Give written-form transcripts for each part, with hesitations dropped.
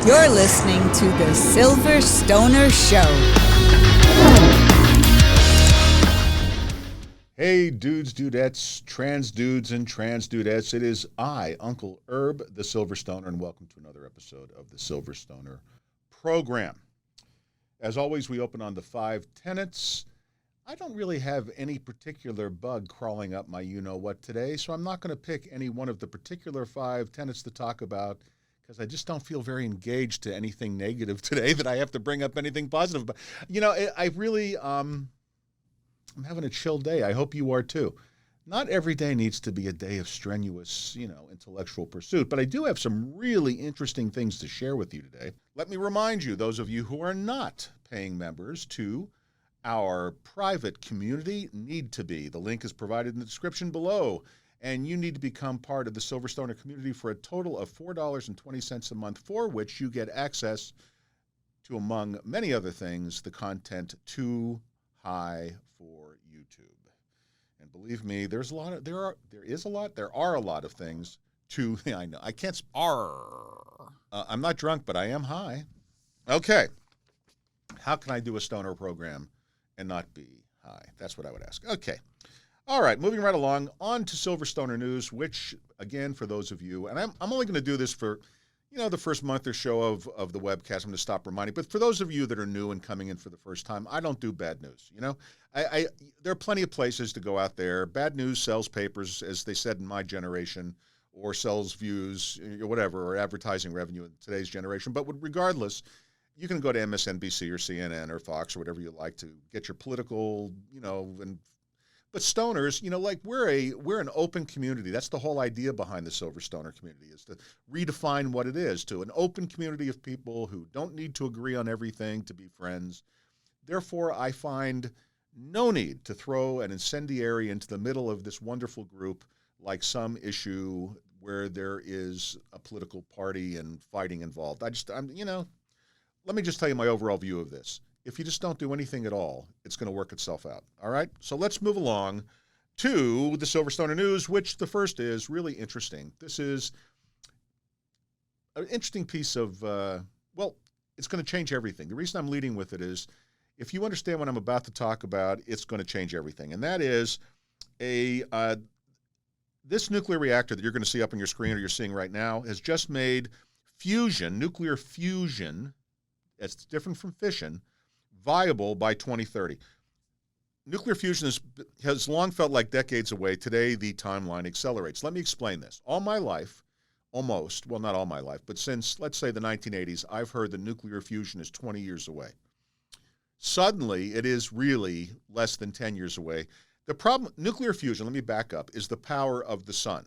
You're listening to The Silver Stoner Show. Hey, dudes, dudettes, trans dudes, and trans dudettes. It is I, Uncle Herb, the Silver Stoner, and welcome to another episode of the Silver Stoner program. As always, we open on the 5 tenets. I don't really have any particular bug crawling up my you-know-what today, so I'm not going to pick any one of the particular 5 tenets to talk about because I just don't feel very engaged to anything negative today that I have to bring up anything positive. But, you know, I really, I'm having a chill day. I hope you are too. Not every day needs to be a day of strenuous, intellectual pursuit, but I do have some really interesting things to share with you today. Let me remind you, those of you who are not paying members to our private community need to be. The link is provided in the description below, and you need to become part of the Silver Stoner community for a total of $4.20 a month, for which you get access to, among many other things, the content too high for YouTube. And believe me, there are a lot of things to, I know, I can't, I'm not drunk, but I am high. Okay. How can I do a stoner program and not be high? That's what I would ask. Okay. All right, moving right along, on to Silver Stoner News, which, again, for those of you, and I'm only going to do this for, the first month or so of the webcast. I'm going to stop reminding. But for those of you that are new and coming in for the first time, I don't do bad news. There are plenty of places to go out there. Bad news sells papers, as they said in my generation, or sells views, or whatever, or advertising revenue in today's generation. But regardless, you can go to MSNBC or CNN or Fox or whatever you like to get your political, But stoners, we're an open community. That's the whole idea behind the Silver Stoner community, is to redefine what it is, to an open community of people who don't need to agree on everything to be friends. Therefore, I find no need to throw an incendiary into the middle of this wonderful group like some issue where there is a political party and fighting involved. Let me just tell you my overall view of this. If you just don't do anything at all, it's going to work itself out. All right? So let's move along to the Silver Stoner News, which the first is really interesting. This is an interesting piece of, it's going to change everything. The reason I'm leading with it is, if you understand what I'm about to talk about, it's going to change everything. And that is this nuclear reactor that you're going to see up on your screen, or you're seeing right now, has just made nuclear fusion, that's different from fission, viable by 2030. Nuclear fusion has long felt like decades away. Today, the timeline accelerates. Let me explain this. All my life, almost, well, not all my life, but since, let's say, the 1980s, I've heard that nuclear fusion is 20 years away. Suddenly, it is really less than 10 years away. The problem, nuclear fusion, let me back up, is the power of the sun.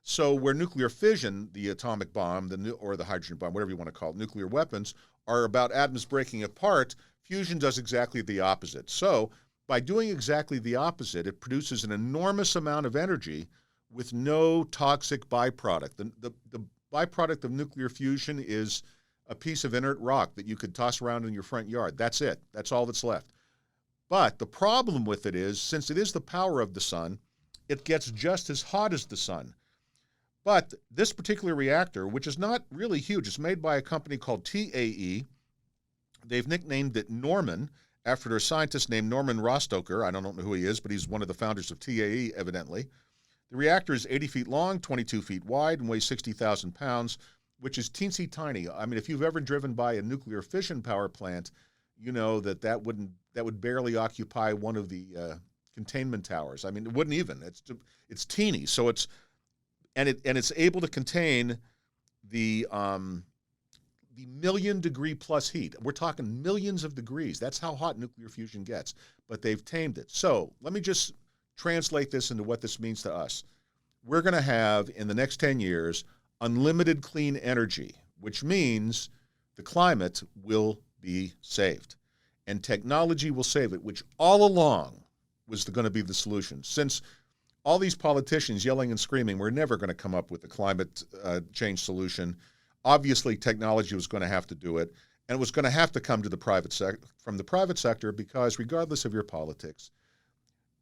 So where nuclear fission, the atomic bomb, or the hydrogen bomb, whatever you want to call it, nuclear weapons, are about atoms breaking apart, fusion does exactly the opposite. So by doing exactly the opposite, it produces an enormous amount of energy with no toxic byproduct. The byproduct of nuclear fusion is a piece of inert rock that you could toss around in your front yard. That's it. That's all that's left. But the problem with it is, since it is the power of the sun, it gets just as hot as the sun. But this particular reactor, which is not really huge, it's made by a company called TAE. They've nicknamed it Norman after a scientist named Norman Rostoker. I don't know who he is, but he's one of the founders of TAE, evidently. The reactor is 80 feet long, 22 feet wide, and weighs 60,000 pounds, which is teensy tiny. I mean, if you've ever driven by a nuclear fission power plant, you know that would barely occupy one of the containment towers. I mean, it wouldn't even. It's teeny. So it's able to contain the million degree plus heat. We're talking millions of degrees. That's how hot nuclear fusion gets. But they've tamed it. So let me just translate this into what this means to us. We're going to have, in the next 10 years, unlimited clean energy, which means the climate will be saved. And technology will save it, which all along was going to be the solution. Since all these politicians yelling and screaming, we're never going to come up with a climate change solution. Obviously, technology was going to have to do it, and it was going to have to come to from the private sector, because regardless of your politics,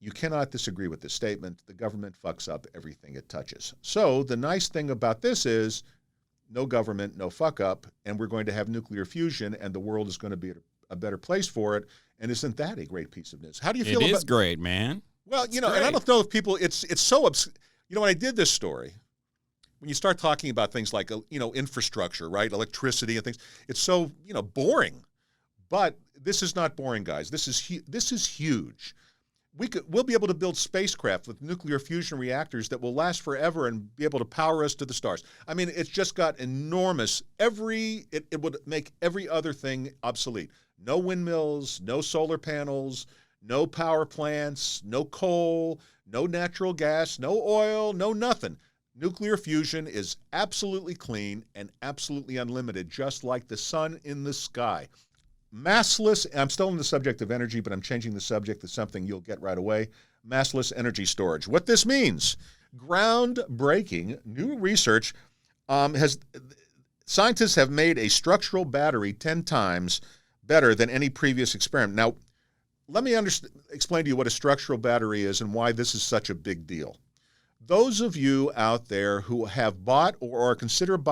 you cannot disagree with this statement. The government fucks up everything it touches. So the nice thing about this is no government, no fuck up, and we're going to have nuclear fusion, and the world is going to be a better place for it. And isn't that a great piece of news? How do you feel about it? It is great, man. Well, It's and I great. don't know if people, it's so, when I did this story, when you start talking about things like, infrastructure, right, electricity and things, it's so, boring. But this is not boring, guys. This is huge. We'll be able to build spacecraft with nuclear fusion reactors that will last forever and be able to power us to the stars. I mean, it's just got enormous, it would make every other thing obsolete. No windmills, no solar panels, no power plants, no coal, no natural gas, no oil, no nothing. Nuclear fusion is absolutely clean and absolutely unlimited, just like the sun in the sky. Massless, I'm still on the subject of energy, but I'm changing the subject to something you'll get right away. Massless energy storage. What this means, groundbreaking new research scientists have made a structural battery 10 times better than any previous experiment. Now, let me explain to you what a structural battery is and why this is such a big deal. Those of you out there who have bought or are considering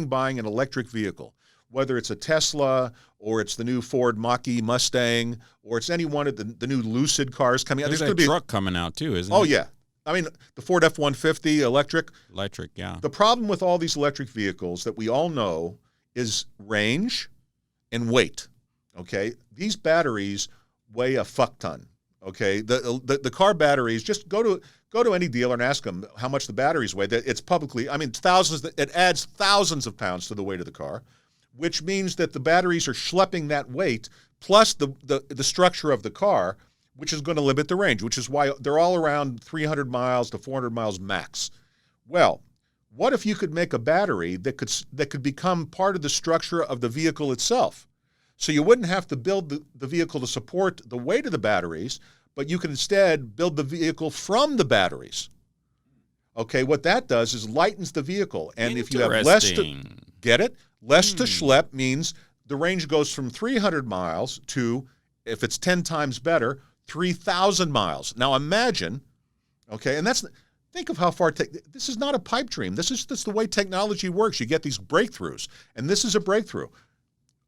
buying an electric vehicle, whether it's a Tesla or it's the new Ford Mach-E Mustang or it's any one of the new Lucid cars coming out. There's a truck coming out too, isn't Oh, it? yeah. I mean, the Ford F-150 electric. Electric, yeah. The problem with all these electric vehicles that we all know is range and weight, okay? These batteries weigh a fuck ton, okay? The car batteries, just go to any dealer and ask them how much the batteries weigh. It's publicly, it adds thousands of pounds to the weight of the car, which means that the batteries are schlepping that weight plus the structure of the car, which is going to limit the range, which is why they're all around 300 miles to 400 miles max. Well, what if you could make a battery that could become part of the structure of the vehicle itself? So you wouldn't have to build the vehicle to support the weight of the batteries, but you can instead build the vehicle from the batteries. Okay, what that does is lightens the vehicle. And if you have less to schlep means the range goes from 300 miles to, if it's 10 times better, 3,000 miles. Now imagine, okay, and think of how far, this is not a pipe dream. This is the way technology works. You get these breakthroughs, and this is a breakthrough.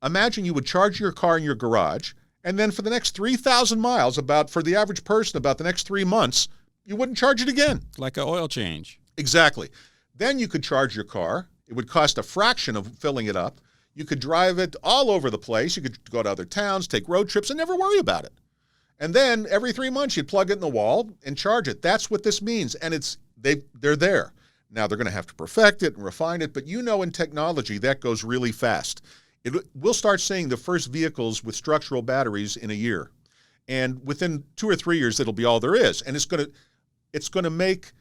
Imagine you would charge your car in your garage, and then for the next 3,000 miles, for the average person, about the next 3 months, you wouldn't charge it again. Like an oil change. Exactly. Then you could charge your car. It would cost a fraction of filling it up. You could drive it all over the place. You could go to other towns, take road trips, and never worry about it. And then every 3 months, you'd plug it in the wall and charge it. That's what this means. And they're there. Now, they're going to have to perfect it and refine it. But in technology, that goes really fast. We'll start seeing the first vehicles with structural batteries in a year. And within 2 or 3 years, it'll be all there is. And it's going to make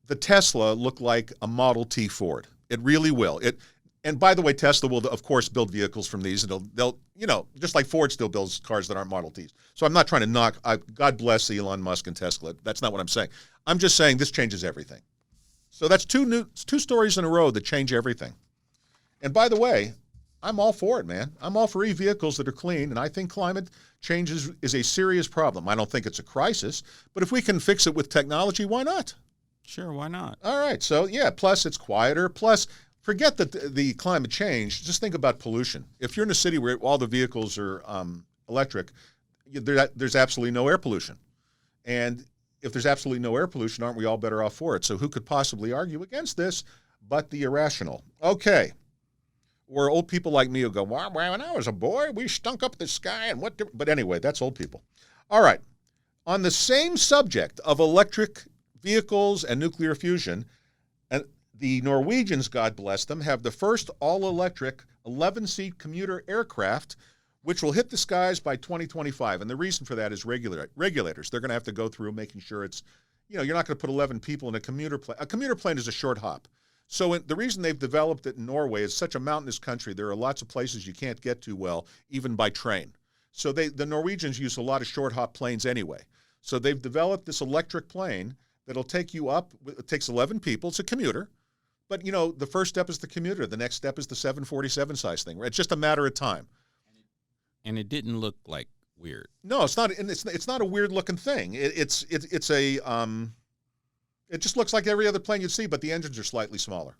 the Tesla look like a Model T Ford. It really will. And by the way, Tesla will, of course, build vehicles from these. And they'll just like Ford still builds cars that aren't Model Ts. So I'm not trying to knock, God bless Elon Musk and Tesla. That's not what I'm saying. I'm just saying this changes everything. So that's two stories in a row that change everything. And by the way, I'm all for it, man. I'm all for e-vehicles that are clean, and I think climate change is a serious problem. I don't think it's a crisis, but if we can fix it with technology, why not? Sure, why not? All right, so yeah, plus it's quieter, plus forget the climate change, just think about pollution. If you're in a city where all the vehicles are electric, there's absolutely no air pollution. And if there's absolutely no air pollution, aren't we all better off for it? So who could possibly argue against this but the irrational? Okay. Or old people like me who go, well, when I was a boy, we stunk up the sky and what? But anyway, that's old people. All right. On the same subject of electric vehicles and nuclear fusion, and the Norwegians, God bless them, have the first all-electric 11-seat commuter aircraft, which will hit the skies by 2025. And the reason for that is regulators. They're going to have to go through making sure it's, you're not going to put 11 people in a commuter plane. A commuter plane is a short hop. So the reason they've developed it in Norway is such a mountainous country, there are lots of places you can't get to well, even by train. So the Norwegians use a lot of short hop planes anyway. So they've developed this electric plane that'll take you up. It takes 11 people. It's a commuter. But, the first step is the commuter. The next step is the 747 size thing. Right? It's just a matter of time. And it didn't look like weird. No, it's not. And it's not a weird looking thing. It just looks like every other plane you'd see, but the engines are slightly smaller.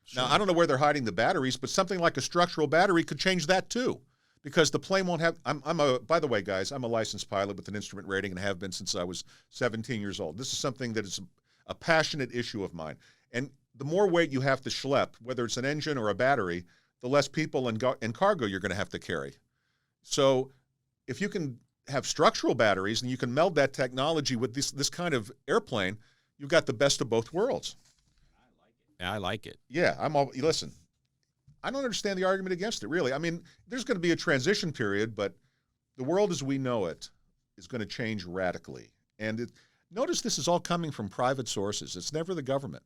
Sure. Now, I don't know where they're hiding the batteries, but something like a structural battery could change that too, because the plane won't have. By the way, guys, I'm a licensed pilot with an instrument rating and have been since I was 17 years old. This is something that is a passionate issue of mine. And the more weight you have to schlep, whether it's an engine or a battery, the less people and cargo you're going to have to carry. So if you can have structural batteries and you can meld that technology with this kind of airplane, you've got the best of both worlds. I like it. Yeah, listen, I don't understand the argument against it, really. I mean, there's going to be a transition period, but the world as we know it is going to change radically. And notice this is all coming from private sources. It's never the government.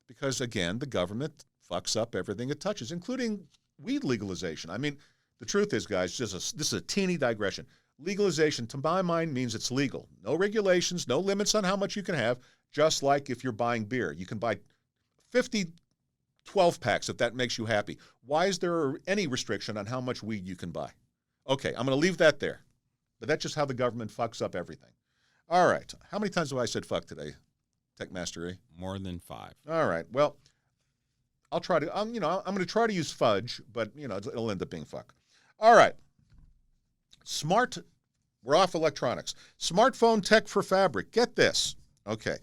Because, again, the government fucks up everything it touches, including weed legalization. I mean, the truth is, guys, this is a teeny digression. Legalization, to my mind, means it's legal. No regulations, no limits on how much you can have, just like if you're buying beer. You can buy 50 12-packs if that makes you happy. Why is there any restriction on how much weed you can buy? Okay, I'm going to leave that there. But that's just how the government fucks up everything. All right. How many times have I said fuck today, Tech Master E? More than 5. All right. Well, I'll try to, I'm going to try to use fudge, but, it'll end up being fuck. All right. We're off electronics. Smartphone tech for fabric. Get this. Okay.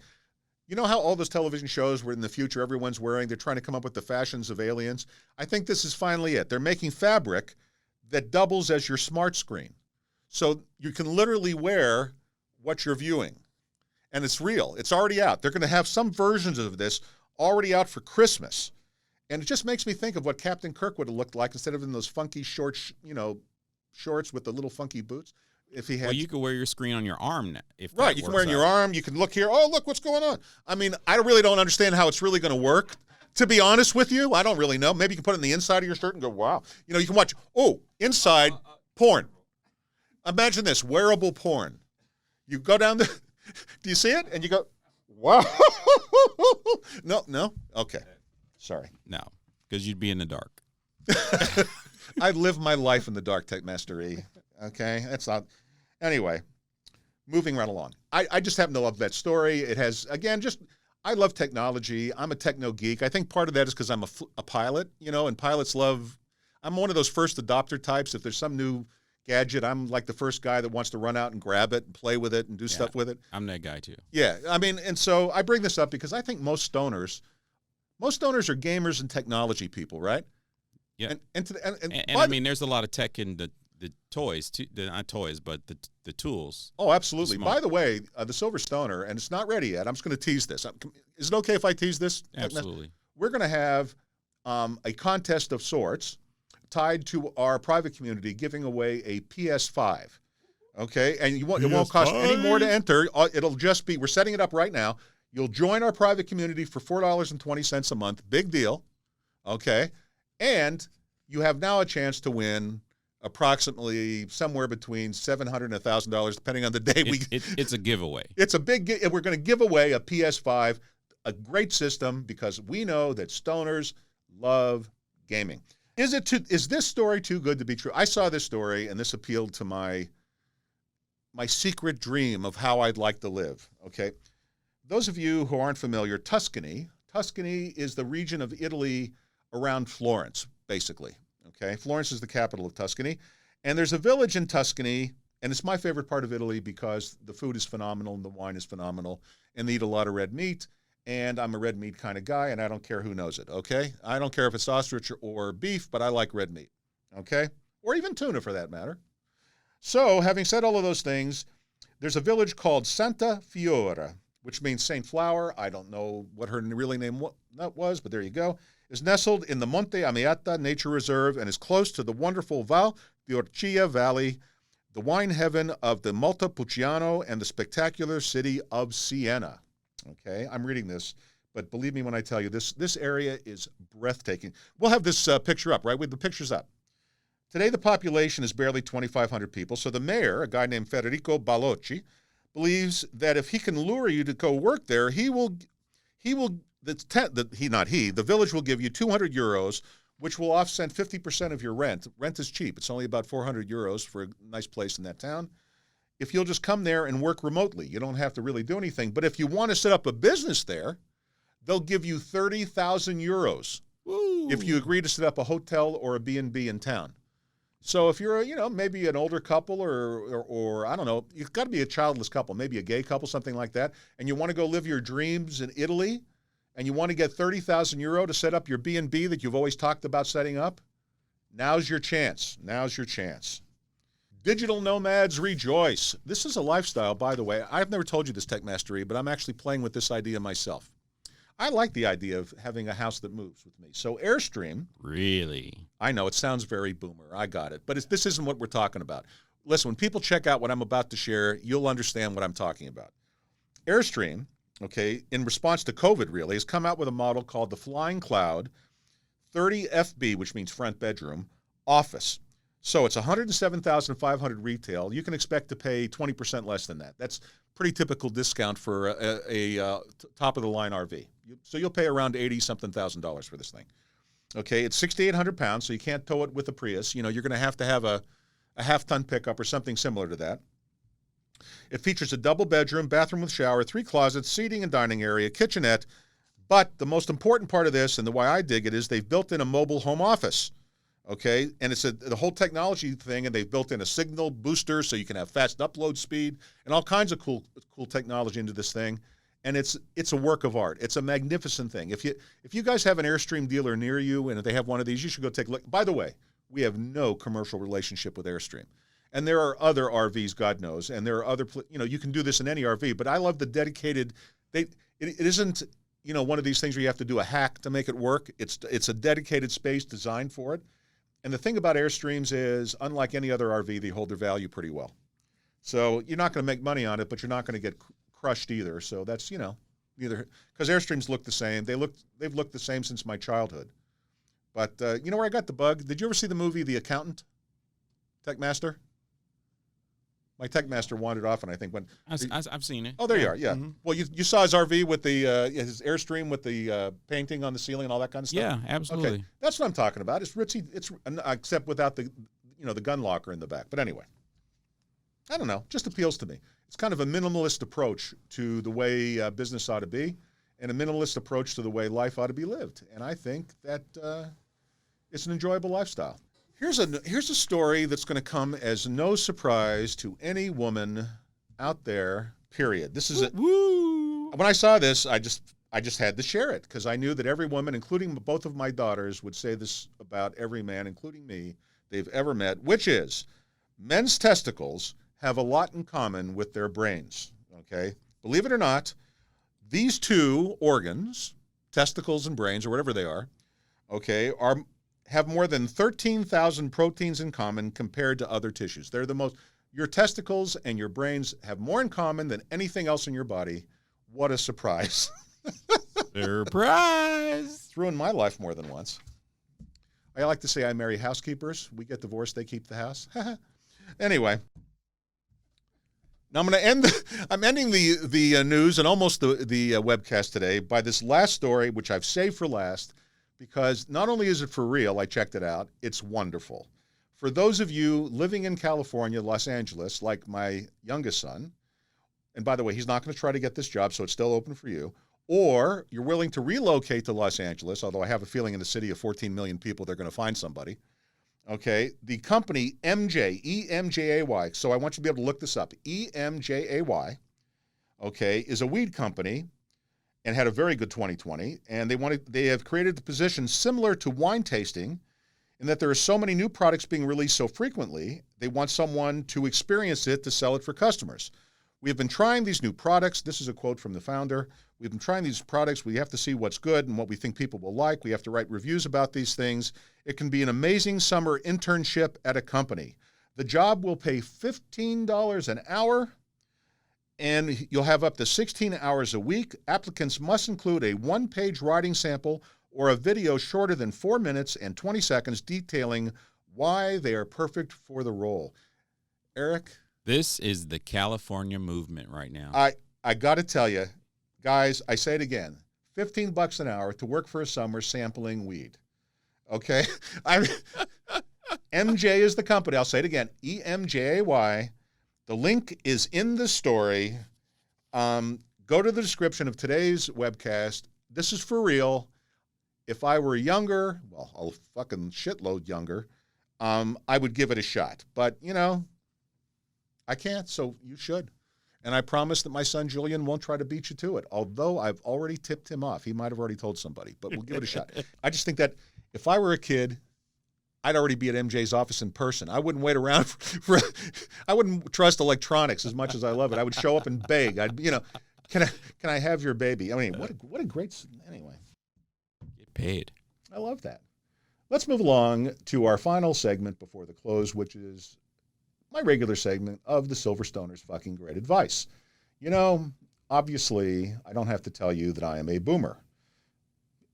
You know how all those television shows where in the future everyone's they're trying to come up with the fashions of aliens? I think this is finally it. They're making fabric that doubles as your smart screen. So you can literally wear what you're viewing. And it's real. It's already out. They're going to have some versions of this already out for Christmas. And it just makes me think of what Captain Kirk would have looked like instead of in those funky shorts with the little funky boots. If he had, well, you could wear your screen on your arm now. Right, you can wear it on your arm. You can look here. Oh, look what's going on. I mean, I really don't understand how it's really going to work. To be honest with you, I don't really know. Maybe you can put it in the inside of your shirt and go, wow. You can watch, inside porn. Imagine this, wearable porn. You go down do you see it? And you go, wow. No? Okay. Sorry. No, because you'd be in the dark. I live my life in the dark, Tech Master E. Okay? That's not. Anyway, moving right along. I just happen to love that story. It has, again, I love technology. I'm a techno geek. I think part of that is because I'm a pilot, and pilots I'm one of those first adopter types. If there's some new gadget, I'm like the first guy that wants to run out and grab it and play with it and do stuff with it. I'm that guy too. Yeah, I mean, and so I bring this up because I think most stoners are gamers and technology people, right? Yeah. And I mean, there's a lot of tech in the toys, too, not toys, but the tools. Oh, absolutely. By the way, the Silver Stoner, and it's not ready yet. I'm just going to tease this. Is it okay if I tease this? Absolutely. We're going to have a contest of sorts tied to our private community giving away a PS5. Okay? And it won't cost any more to enter. It'll just be, we're setting it up right now. You'll join our private community for $4.20 a month. Big deal. Okay? And you have now a chance to win approximately somewhere between $700 and $1,000, depending on the day. It's a giveaway. It's a big. We're going to give away a PS5, a great system, because we know that stoners love gaming. Is this story too good to be true? I saw this story, and this appealed to my secret dream of how I'd like to live. Okay, those of you who aren't familiar, Tuscany is the region of Italy around Florence, basically. Okay, Florence is the capital of Tuscany, and there's a village in Tuscany, and it's my favorite part of Italy because the food is phenomenal and the wine is phenomenal, and they eat a lot of red meat, and I'm a red meat kind of guy, and I don't care who knows it, okay? I don't care if it's ostrich or beef, but I like red meat, okay? Or even tuna, for that matter. So, having said all of those things, there's a village called Santa Fiora, which means Saint Flower. I don't know what her really name was, but there you go. Is nestled in the Monte Amiata Nature Reserve and is close to the wonderful Val di Orcia Valley, the wine heaven of the Montepulciano, and the spectacular city of Siena. Okay, I'm reading this, but believe me when I tell you, this area is breathtaking. We'll have this picture up, right? With the pictures up. Today, the population is barely 2,500 people, so the mayor, a guy named Federico Ballocci, believes that if he can lure you to go work there, the village will give you 200 euros, which will offset 50% of your rent. Rent is cheap. It's only about 400 euros for a nice place in that town. If you'll just come there and work remotely, you don't have to really do anything. But if you want to set up a business there, they'll give you 30,000 euros if you agree to set up a hotel or a B&B in town. So if you're, maybe an older couple or I don't know, you've got to be a childless couple, maybe a gay couple, something like that, and you want to go live your dreams in Italy, and you want to get 30,000 euro to set up your B&B that you've always talked about setting up, now's your chance. Now's your chance. Digital nomads rejoice. This is a lifestyle, by the way. I've never told you this, Tech Mastery, but I'm actually playing with this idea myself. I like the idea of having a house that moves with me. So Airstream. Really? I know, it sounds very boomer. I got it. But this isn't what we're talking about. Listen, when people check out what I'm about to share, you'll understand what I'm talking about. Airstream, okay, in response to COVID, really, has come out with a model called the Flying Cloud 30FB, which means front bedroom, office. So it's $107,500 retail. You can expect to pay 20% less than that. That's pretty typical discount for a top-of-the-line RV. So you'll pay around $80-something thousand for this thing. Okay, it's 6,800 pounds, so you can't tow it with a Prius. You're going to have a half-ton pickup or something similar to that. It features a double bedroom, bathroom with shower, 3 closets, seating and dining area, kitchenette. But the most important part of this, and the way I dig it, is they've built in a mobile home office. Okay, and it's the whole technology thing, and they've built in a signal booster so you can have fast upload speed and all kinds of cool technology into this thing. And it's a work of art. It's a magnificent thing. If you guys have an Airstream dealer near you, and if they have one of these, you should go take a look. By the way, we have no commercial relationship with Airstream. And there are other RVs, God knows, and there are other, you can do this in any RV, but I love the dedicated, it isn't, one of these things where you have to do a hack to make it work. It's a dedicated space designed for it. And the thing about Airstreams is, unlike any other RV, they hold their value pretty well. So you're not going to make money on it, but you're not going to get crushed either. So that's, neither, because Airstreams look the same. They've looked the same since my childhood. But you know where I got the bug? Did you ever see the movie The Accountant? Tech Master? My Tech Master wandered off, and I think I've seen it. Oh, there you are. Yeah. Mm-hmm. Well, you saw his RV with the his Airstream with the painting on the ceiling and all that kind of stuff. Yeah, absolutely. Okay, that's what I'm talking about. It's ritzy. It's except without the the gun locker in the back. But anyway, I don't know. Just appeals to me. It's kind of a minimalist approach to the way business ought to be, and a minimalist approach to the way life ought to be lived. And I think that it's an enjoyable lifestyle. Here's a story that's going to come as no surprise to any woman out there, period. This is Woo! When I saw this, I just had to share it because I knew that every woman, including both of my daughters, would say this about every man, including me, they've ever met, which is men's testicles have a lot in common with their brains, okay? Believe it or not, these two organs, testicles and brains or whatever they are, okay, have more than 13,000 proteins in common compared to other tissues. They're your testicles and your brains have more in common than anything else in your body. What a surprise. Surprise! It's ruined my life more than once. I like to say I marry housekeepers. We get divorced, they keep the house. Anyway. Now I'm ending the news and almost the webcast today by this last story, which I've saved for last, because not only is it for real, I checked it out, it's wonderful. For those of you living in California, Los Angeles, like my youngest son, and by the way, he's not going to try to get this job, so it's still open for you, or you're willing to relocate to Los Angeles, although I have a feeling in the city of 14 million people, they're going to find somebody. Okay, the company EMJAY, so I want you to be able to look this up. EMJAY, okay, is a weed company and had a very good 2020, and they have created the position similar to wine tasting in that there are so many new products being released so frequently, they want someone to experience it to sell it for customers. We have been trying these new products. This is a quote from the founder. We've been trying these products. We have to see what's good and what we think people will like. We have to write reviews about these things. It can be an amazing summer internship at a company. The job will pay $15 an hour, and you'll have up to 16 hours a week. Applicants must include a one-page writing sample or a video shorter than 4 minutes and 20 seconds detailing why they are perfect for the role. Eric? This is the California movement right now. I got to tell you, guys, I say it again, $15 an hour to work for a summer sampling weed. Okay? MJ is the company. I'll say it again, EMJAY. The link is in the story. Go to the description of today's webcast. This is for real. if I were younger, well, a fucking shitload younger, I would give it a shot. But, I can't, so you should. And I promise that my son Julian won't try to beat you to it, although I've already tipped him off. He might have already told somebody, but we'll give it a shot. I just think that if I were a kid, I'd already be at MJ's office in person. I wouldn't wait around I wouldn't trust electronics as much as I love it. I would show up and beg. Can I have your baby? I mean, what a great, anyway. Get paid. I love that. Let's move along to our final segment before the close, which is my regular segment of the Silver Stoner's fucking great advice. Obviously, I don't have to tell you that I am a boomer.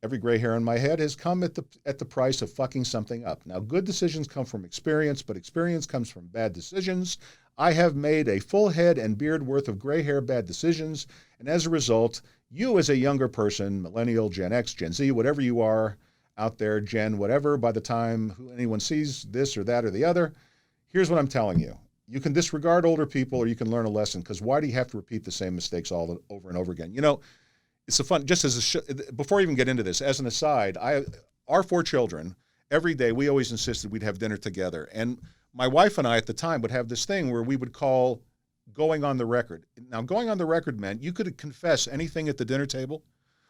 Every gray hair on my head has come at the price of fucking something up. Now, good decisions come from experience, but experience comes from bad decisions. I have made a full head and beard worth of gray hair bad decisions, and as a result, you as a younger person, millennial, Gen X, Gen Z, whatever you are out there, Gen whatever, by the time anyone sees this or that or the other, here's what I'm telling you. You can disregard older people or you can learn a lesson, because why do you have to repeat the same mistakes all over and over again? It's a fun, just as before I even get into this, as an aside, our 4 children, every day we always insisted we'd have dinner together. And my wife and I at the time would have this thing where we would call going on the record. Now, going on the record meant you could confess anything at the dinner table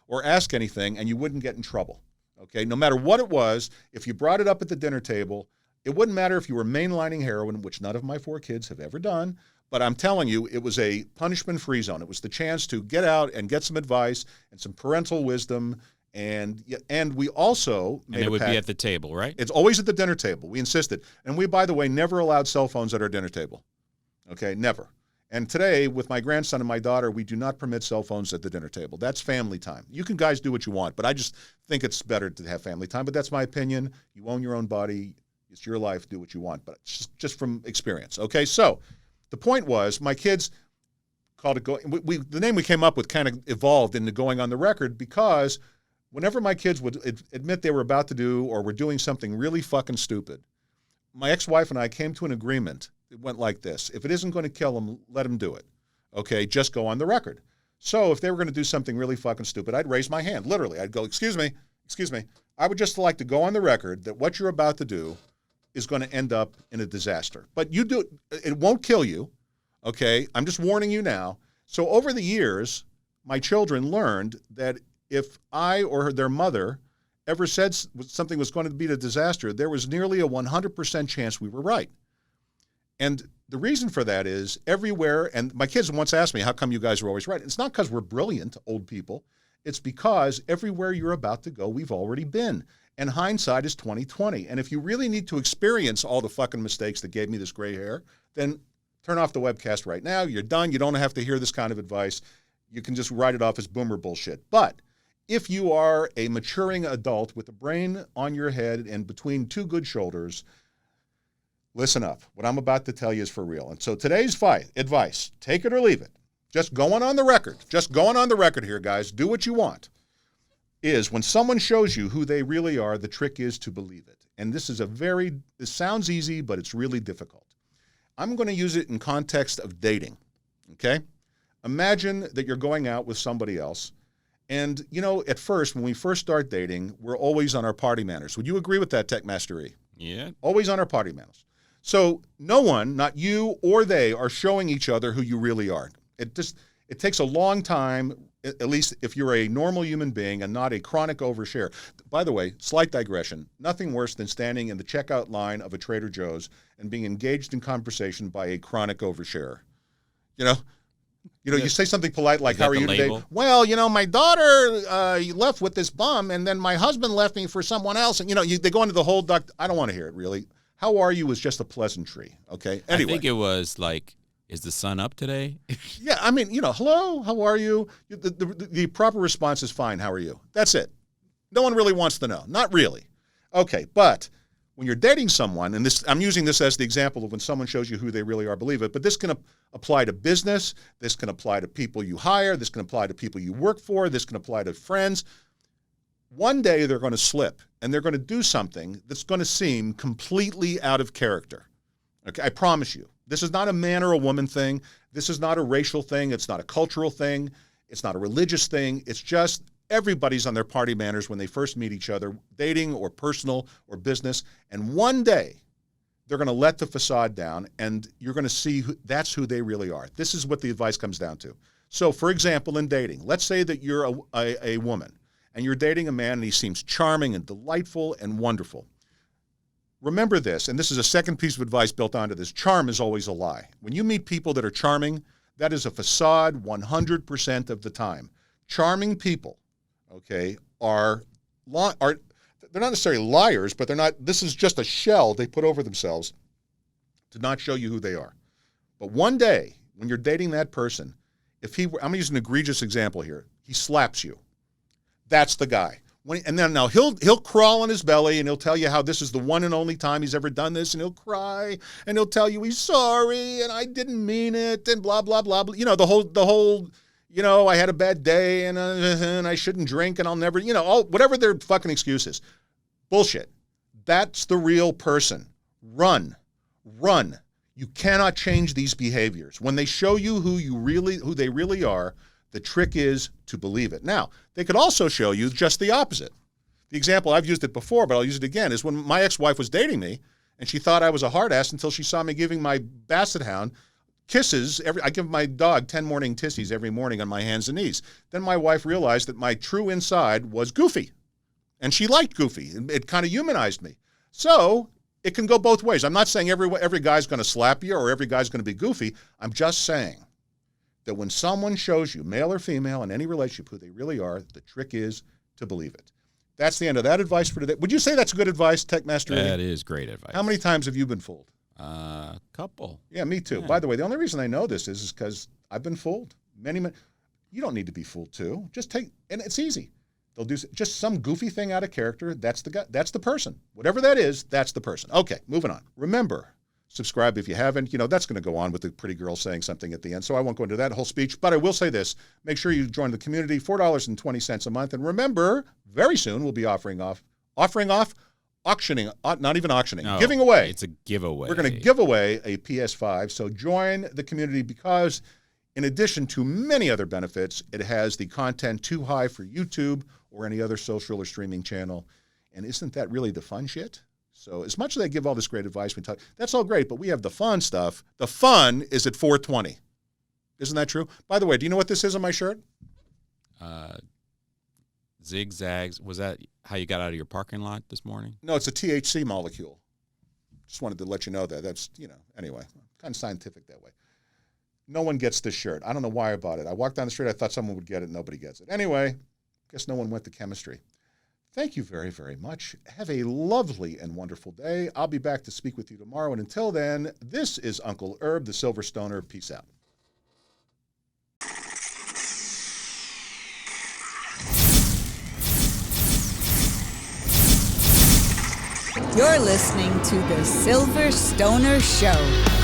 or ask anything and you wouldn't get in trouble. Okay, no matter what it was, if you brought it up at the dinner table, it wouldn't matter if you were mainlining heroin, which none of my 4 kids have ever done. But I'm telling you, it was a punishment-free zone. It was the chance to get out and get some advice and some parental wisdom. And we also made and it would be at the table, right? It's always at the dinner table. We insisted. And we, by the way, never allowed cell phones at our dinner table. Okay, never. And today, with my grandson and my daughter, we do not permit cell phones at the dinner table. That's family time. You can guys do what you want, but I just think it's better to have family time. But that's my opinion. You own your own body. It's your life. Do what you want. But it's just from experience. Okay, so the point was, my kids called it the name we came up with kind of evolved into Going on the Record, because whenever my kids would admit they were about to do or were doing something really fucking stupid, my ex-wife and I came to an agreement. It went like this: if it isn't going to kill them, let them do it. Okay, just go on the record. So if they were going to do something really fucking stupid, I'd raise my hand. Literally, I'd go, excuse me. I would just like to go on the record that what you're about to do is going to end up in a disaster. But you do it won't kill you, okay? I'm just warning you now. So over the years, my children learned that if I or their mother ever said something was going to be a disaster, there was nearly a 100% chance we were right. And the reason for that is everywhere, and my kids once asked me, how come you guys are always right? It's not because we're brilliant, old people. It's because everywhere you're about to go, we've already been. And hindsight is 20/20. And if you really need to experience all the fucking mistakes that gave me this gray hair, then turn off the webcast right now. You're done. You don't have to hear this kind of advice. You can just write it off as boomer bullshit. But if you are a maturing adult with a brain on your head and between 2 good shoulders, listen up. What I'm about to tell you is for real. And so today's advice, take it or leave it, just going on the record here, guys, do what you want, is when someone shows you who they really are, the trick is to believe it. And this sounds easy, but it's really difficult. I'm going to use it in context of dating, okay? Imagine that you're going out with somebody else, and, at first, when we first start dating, we're always on our party manners. Would you agree with that, Tech Master E? Yeah. Always on our party manners. So no one, not you or they, are showing each other who you really are. It takes a long time, at least if you're a normal human being and not a chronic overshare. By the way, slight digression, nothing worse than standing in the checkout line of a Trader Joe's and being engaged in conversation by a chronic oversharer. You say something polite like, how are you today? Well, my daughter left with this bum, and then my husband left me for someone else. And, they go into the whole duck. I don't want to hear it, really. How are you was just a pleasantry, okay? Anyway. I think it was like, is the sun up today? Yeah, I mean, hello, how are you? The proper response is fine, how are you? That's it. No one really wants to know. Not really. Okay, but when you're dating someone, and I'm using this as the example of when someone shows you who they really are, believe it, but this can apply to business, this can apply to people you hire, this can apply to people you work for, this can apply to friends. One day they're going to slip, and they're going to do something that's going to seem completely out of character. Okay, I promise you. This is not a man or a woman thing. This is not a racial thing. It's not a cultural thing. It's not a religious thing. It's just Everybody's on their party manners when they first meet each other, dating or personal or business. And one day, they're going to let the facade down, and you're going to see that's who they really are. This is what the advice comes down to. So, for example, in dating, let's say that you're a woman, and you're dating a man, and he seems charming and delightful and wonderful. Remember this, and this is a second piece of advice built onto this. Charm is always a lie. When you meet people that are charming, that is a facade 100% of the time. Charming people, okay, they're not necessarily liars, but they're not, this is just a shell they put over themselves to not show you who they are. But one day, when you're dating that person, I'm going to use an egregious example here. He slaps you. That's the guy. Now he'll crawl on his belly and he'll tell you how this is the one and only time he's ever done this, and he'll cry and he'll tell you he's sorry and I didn't mean it and blah blah blah. You know, the whole I had a bad day and I shouldn't drink and I'll never, whatever their fucking excuses. Bullshit. That's the real person. Run. You cannot change these behaviors. When they show you who they really are, the trick is to believe it. Now, they could also show you just the opposite. The example, I've used it before, but I'll use it again, is when my ex-wife was dating me, and she thought I was a hard ass until she saw me giving my basset hound kisses. I give my dog 10 morning tissies every morning on my hands and knees. Then my wife realized that my true inside was goofy, and she liked goofy. It kind of humanized me. So it can go both ways. I'm not saying every guy's going to slap you or every guy's going to be goofy. I'm just saying that when someone shows you, male or female, in any relationship, who they really are, the trick is to believe it. That's the end of that advice for today. Would you say that's good advice, Tech Master? That is great advice. How many times have you been fooled? A couple. Yeah, me too. Yeah. By the way, the only reason I know this is because I've been fooled. Many. You don't need to be fooled too. Just and it's easy. They'll do just some goofy thing out of character. That's the guy. That's the person. Whatever that is, that's the person. Okay, moving on. Remember, subscribe if you haven't. That's going to go on with the pretty girl saying something at the end, so I won't go into that whole speech. But I will say this. Make sure you join the community, $4.20 a month. And remember, very soon we'll be auctioning, not even auctioning, No, giving away. It's a giveaway. We're going to give away a PS5. So join the community because in addition to many other benefits, it has the content too high for YouTube or any other social or streaming channel. And isn't that really the fun shit? So as much as I give all this great advice, that's all great, but we have the fun stuff. The fun is at 420. Isn't that true? By the way, do you know what this is on my shirt? Zigzags. Was that how you got out of your parking lot this morning? No, it's a THC molecule. Just wanted to let you know that. That's, anyway, kind of scientific that way. No one gets this shirt. I don't know why I bought it. I walked down the street. I thought someone would get it. Nobody gets it. Anyway, guess no one went to chemistry. Thank you very, very much. Have a lovely and wonderful day. I'll be back to speak with you tomorrow. And until then, this is Uncle Herb, the Silver Stoner. Peace out. You're listening to The Silver Stoner Show.